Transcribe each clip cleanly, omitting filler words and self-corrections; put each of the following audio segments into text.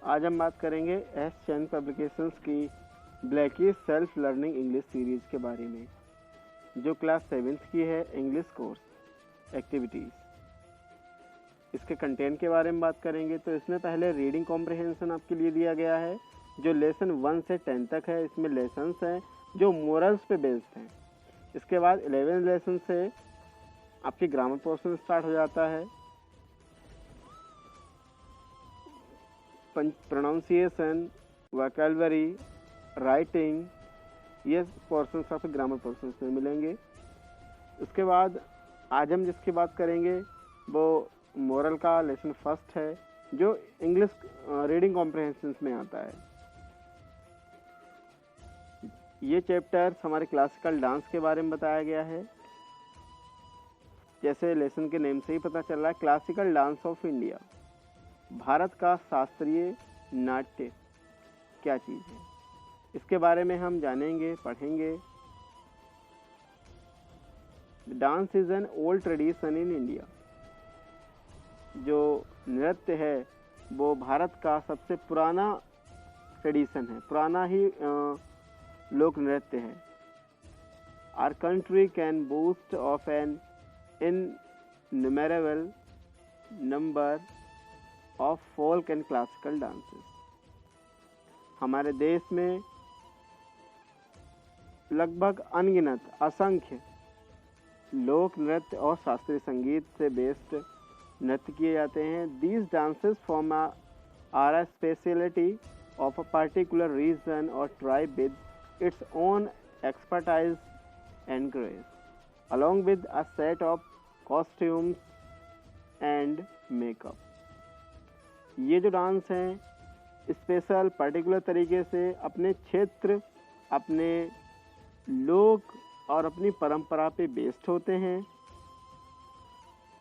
आज हम बात करेंगे एस चंद पब्लिकेशंस की Blackie self learning English series के बारे में, जो क्लास 7th की है। इंग्लिश कोर्स एक्टिविटीज़, इसके कंटेंट के बारे में बात करेंगे तो इसमें पहले रीडिंग कॉम्प्रिहेंशन आपके लिए दिया गया है, जो लेसन 1 से 10 तक है। इसमें लेसन्स हैं जो मोरल्स पे बेस्ड हैं। इसके बाद 11 लेसन से आपकी ग्रामर पोर्शन स्टार्ट हो जाता है। प्रोनाउंसिएशन, वोकैबुलरी, राइटिंग, ये पोर्शन आपके ग्रामर पोर्शन में मिलेंगे। उसके बाद आज हम जिसकी बात करेंगे वो मोरल का लेसन फर्स्ट है, जो इंग्लिश रीडिंग कॉम्प्रिहेंशन में आता है। ये चैप्टर हमारे क्लासिकल डांस के बारे में बताया गया है। जैसे लेसन के नेम से ही पता चल रहा है, classical dance of India, Bharat का शास्त्रीय नाट्य क्या चीज़ है, इसके बारे में हम जानेंगे, पढ़ेंगे। Dance is an old tradition in India. जो नृत्य है वो भारत का सबसे पुराना ट्रेडिशन है, पुराना ही लोक नृत्य है। Our country can boost of an innumerable number of folk and classical dances. हमारे देश में लगभग अनगिनत असंख्य लोक नृत्य और शास्त्रीय संगीत से बेस्ड नृत्य किए जाते हैं। These dances form are a speciality of a particular region और tribe with its own expertise and grace, along with a set of costumes and makeup। ये जो डांस हैं स्पेशल पर्टिकुलर तरीके से अपने क्षेत्र, अपने लोक और अपनी परंपरा पे बेस्ड होते हैं।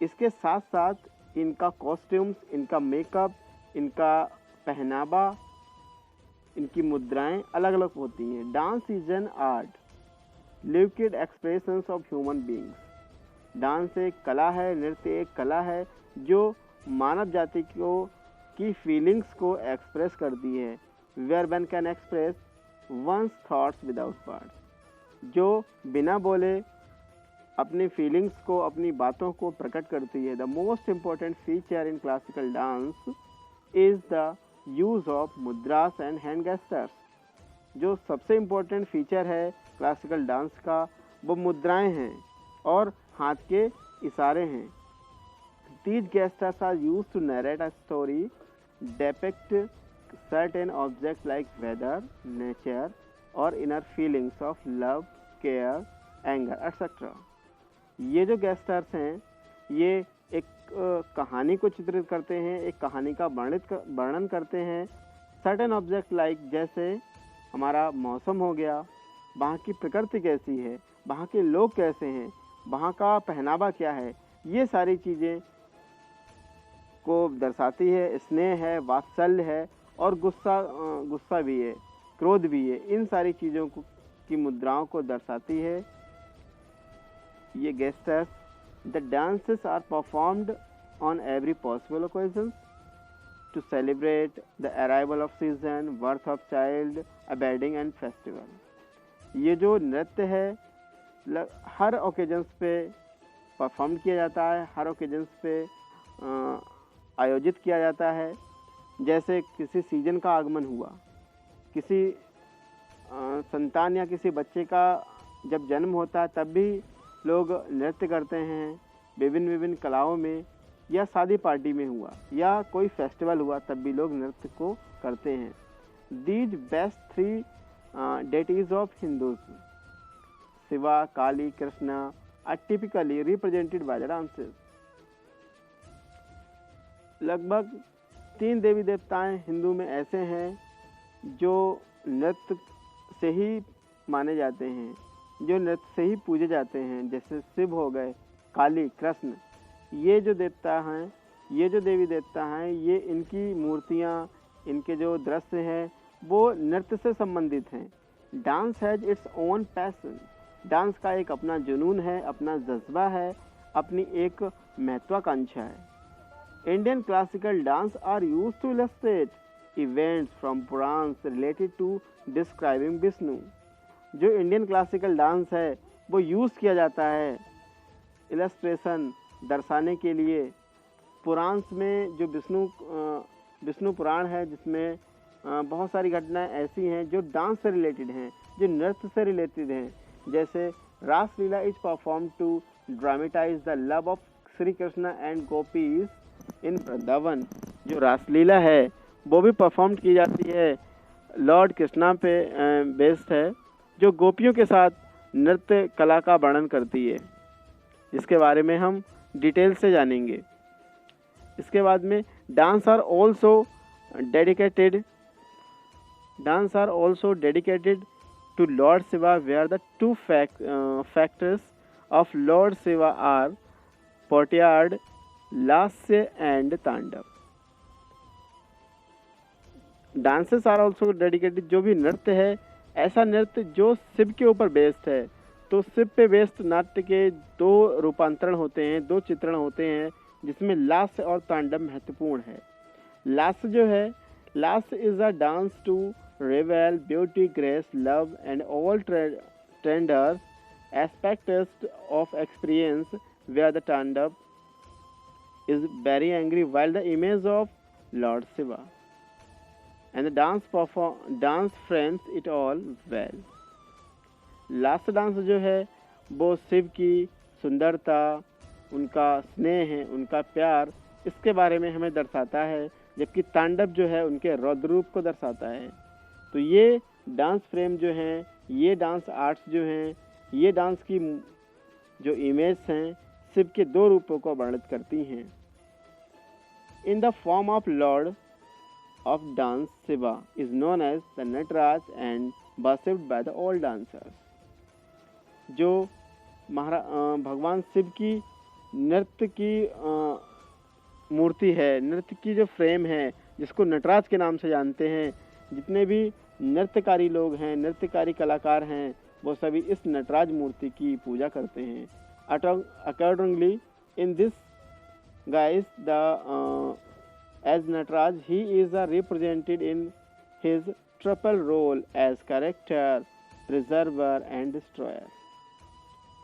इसके साथ साथ इनका कॉस्ट्यूम्स, इनका मेकअप, इनका पहनावा, इनकी मुद्राएं अलग अलग होती हैं। Dance is an art, liquid expressions of human beings. Dance एक कला है, नृत्य एक कला है जो मानव जाति को की फीलिंग्स को एक्सप्रेस करती है। Where one can express one's thoughts without words, जो बिना बोले अपनी फीलिंग्स को, अपनी बातों को प्रकट करती है। The most important feature in classical dance is the use of मुद्रास and hand gestures. जो सबसे इम्पोर्टेंट फीचर है क्लासिकल डांस का वो मुद्राएं हैं और हाथ के इशारे हैं। These gestures are used to narrate a story, depict certain objects like weather, nature, or inner feelings of love, care, anger, etc. ये जो gestures हैं ये एक कहानी को चित्रित करते हैं, एक कहानी का वर्णन करते हैं। Certain object like जैसे हमारा मौसम हो गया, वहाँ की प्रकृति कैसी है, वहाँ के लोग कैसे हैं, वहाँ का पहनावा क्या है, ये सारी चीज़ें को दर्शाती है। स्नेह है, वात्सल्य है और गुस्सा भी है, क्रोध भी है। इन सारी चीज़ों को की मुद्राओं को दर्शाती है ये gestures. The dances are performed on every possible occasion to celebrate the arrival of season, birth of child, a wedding and festival. ये जो नृत्य है हर ओकेजन्स पे परफॉर्म किया जाता है, हर ओकेजन्स पे आयोजित किया जाता है। जैसे किसी सीजन का आगमन हुआ, किसी संतान या किसी बच्चे का जब जन्म होता है तब भी लोग नृत्य करते हैं विभिन्न विभिन्न कलाओं में, या शादी पार्टी में हुआ या कोई फेस्टिवल हुआ तब भी लोग नृत्य को करते हैं। These best 3 deities of Hinduism, Shiva, Kali, Krishna, are typically represented by the dances. लगभग 3 देवी देवताएं हिंदू में ऐसे हैं जो नृत्य से ही माने जाते हैं, जो नृत्य से ही पूजे जाते हैं। जैसे शिव हो गए, काली, कृष्ण। ये जो देवता हैं, ये जो देवी देवता हैं, ये इनकी मूर्तियाँ, इनके जो दृश्य हैं वो नृत्य से संबंधित हैं। Dance has its own passion. Dance का एक अपना जुनून है, अपना जज्बा है, अपनी एक महत्वाकांक्षा है। Indian classical dance are used to illustrate events from Purans related to describing Vishnu. जो इंडियन क्लासिकल डांस है वो यूज़ किया जाता है इलस्ट्रेशन दर्शाने के लिए पुराण्स में। जो विष्णु पुराण है जिसमें बहुत सारी घटनाएं ऐसी हैं जो डांस से रिलेटेड हैं, जो नृत्य से रिलेटेड हैं। जैसे Raslila is perform to dramatise the love of Shri Krishna and gopis in Vrindavan. जो रासलीला है वो भी परफॉर्म की जाती है लॉर्ड कृष्णा पे बेस्ड है, जो गोपियों के साथ नृत्य कला का वर्णन करती है, जिसके बारे में हम डिटेल से जानेंगे। इसके बाद में dance are also dedicated to Lord Shiva where the two factors of Lord Shiva are portrayed, Lasya and Tandav. Dances are also dedicated, जो भी नृत्य है ऐसा नृत्य जो शिव के ऊपर बेस्ड है। तो शिव पे बेस्ड नाट्य के दो रूपांतरण होते हैं, दो चित्रण होते हैं, जिसमें लास्य और तांडव महत्वपूर्ण है। लास्य जो है, Lasya is a dance to reveal beauty, grace, love and all tender aspects of experience, where the Tandav is very angry while the image of Lord Shiva and the dance frames it all well। Last dance जो है वो शिव की सुंदरता, उनका स्नेह है, उनका प्यार, इसके बारे में हमें दर्शाता है, जबकि तांडव जो है उनके रौद्र रूप को दर्शाता है। तो ये डांस फ्रेम जो हैं, ये डांस आर्ट्स जो हैं, ये डांस की जो इमेज हैं शिव के दो रूपों को वर्णित करती हैं। In the form of Lord of Dance, Shiva is known as the Nataraj and worshipped by the all dancers। जो भगवान शिव की नृत्य की मूर्ति है, नृत्य की जो फ्रेम है, जिसको नटराज के नाम से जानते हैं, जितने भी नृत्यकारी लोग हैं, नृत्यकारी कलाकार हैं, वो सभी इस नटराज मूर्ति की पूजा करते हैं। Accordingly, in this guys, as Nataraj, he is represented in his triple role as character, preserver and destroyer।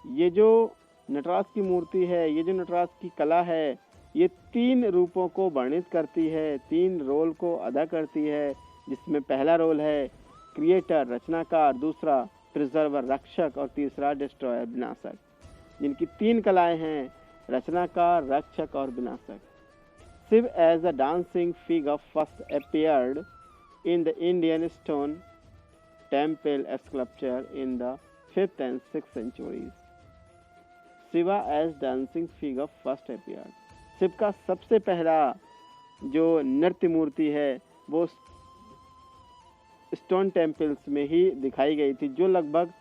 ये जो नटराज की मूर्ति है, ये जो नटराज की कला है, ये तीन रूपों को वर्णित करती है, तीन रोल को अदा करती है, जिसमें पहला रोल है क्रिएटर, रचनाकार, दूसरा प्रिजर्वर, रक्षक, और तीसरा डिस्ट्रॉयर, विनाशक। जिनकी तीन कलाएं हैं, रचनाकार, रक्षक और विनाशक। Shiv as a dancing figure first appeared in the Indian stone temple sculpture in the 5th and 6th centuries। Shiva as dancing figure first appeared। Shiv का सबसे पहला जो नृत्य मूर्ति है वो स्टोन टेम्पल्स में ही दिखाई गई थी, जो लगभग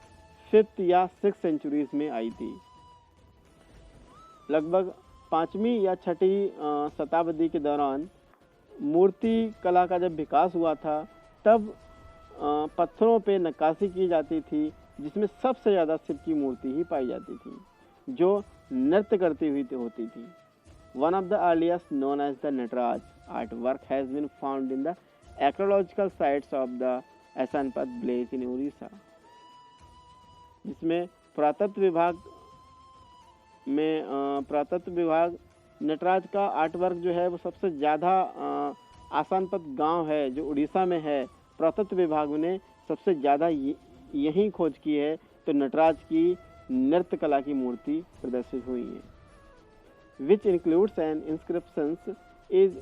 5th या 6th सेंचुरीज में आई थी। लगभग 5वीं या 6वीं शताब्दी के दौरान मूर्ति कला का जब विकास हुआ था, तब पत्थरों पे नक्काशी की जाती थी, जिसमें सबसे ज़्यादा शिव की मूर्ति ही पाई जाती थी, जो नृत्य करती हुई होती थी। One of the earliest known as the Nataraja art work has been found in the archaeological sites of the Asanpat village in Orissa, जिसमें पुरातत्व विभाग नटराज का आर्ट वर्क जो है वो सबसे ज़्यादा आसानपत गांव है जो उड़ीसा में है, पुरातत्व विभाग ने सबसे ज़्यादा यहीं खोज की है। तो नटराज की नृत्य कला की मूर्ति प्रदर्शित हुई है, which includes an inscriptions is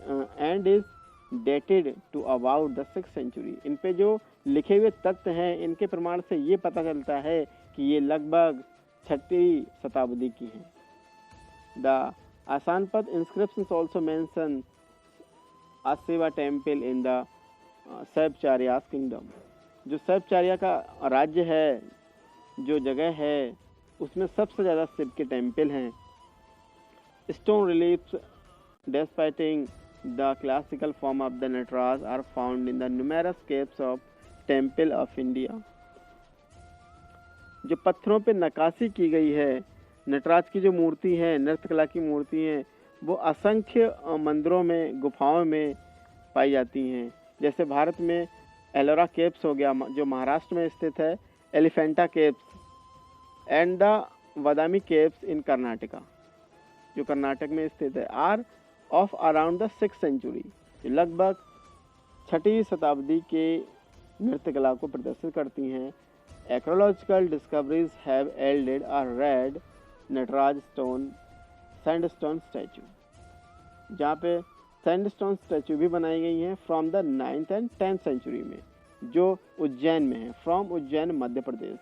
dated to about the 6th century. इन पे जो लिखे हुए तथ्य हैं, इनके प्रमाण से ये पता चलता है कि ये लगभग 6वीं शताब्दी की है। The Asanpat inscriptions also mention a Shiva temple in the Shaivacharyas kingdom. जो शैवचार्या का राज्य है, जो जगह है, उसमें सबसे ज़्यादा शिव के टेम्पल हैं। Stone reliefs depicting the classical form of the Nataraja are found in the numerous caves of temple of India. जो पत्थरों पे नक्काशी की गई है, नटराज की जो मूर्ति है, नृत्य कला की मूर्ति है, वो असंख्य मंदिरों में, गुफाओं में पाई जाती हैं। जैसे भारत में एलोरा केव्स हो गया जो महाराष्ट्र में स्थित है, Elephanta caves and the Badami caves in Karnataka जो कर्नाटक में स्थित है, are of around the 6th century, लगभग 6वीं शताब्दी के नृत्यकला को प्रदर्शित करती हैं। Archaeological discoveries have yielded a red Nataraja stone sandstone statue, जहाँ पे सैंडस्टोन स्टैचू भी बनाई गई हैं from the 9th and 10th century में, जो उज्जैन में है, from Ujjain Madhya Pradesh.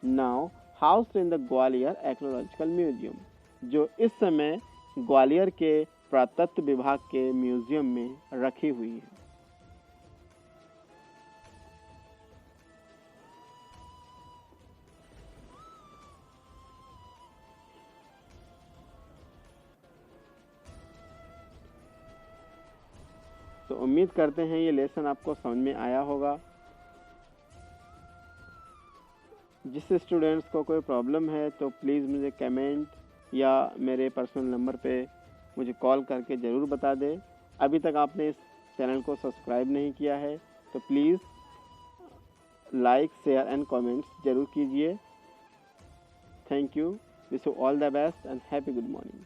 Now house in the Gwalior archaeological museum, जो इस समय ग्वालियर के पुरातत्व विभाग के म्यूजियम में रखी हुई है। तो उम्मीद करते हैं ये लेसन आपको समझ में आया होगा। जिस स्टूडेंट्स को कोई प्रॉब्लम है तो प्लीज़ मुझे कमेंट या मेरे पर्सनल नंबर पे मुझे कॉल करके ज़रूर बता दें। अभी तक आपने इस चैनल को सब्सक्राइब नहीं किया है तो please like, share and comments ज़रूर कीजिए। Thank you, wish you all the best and happy good morning.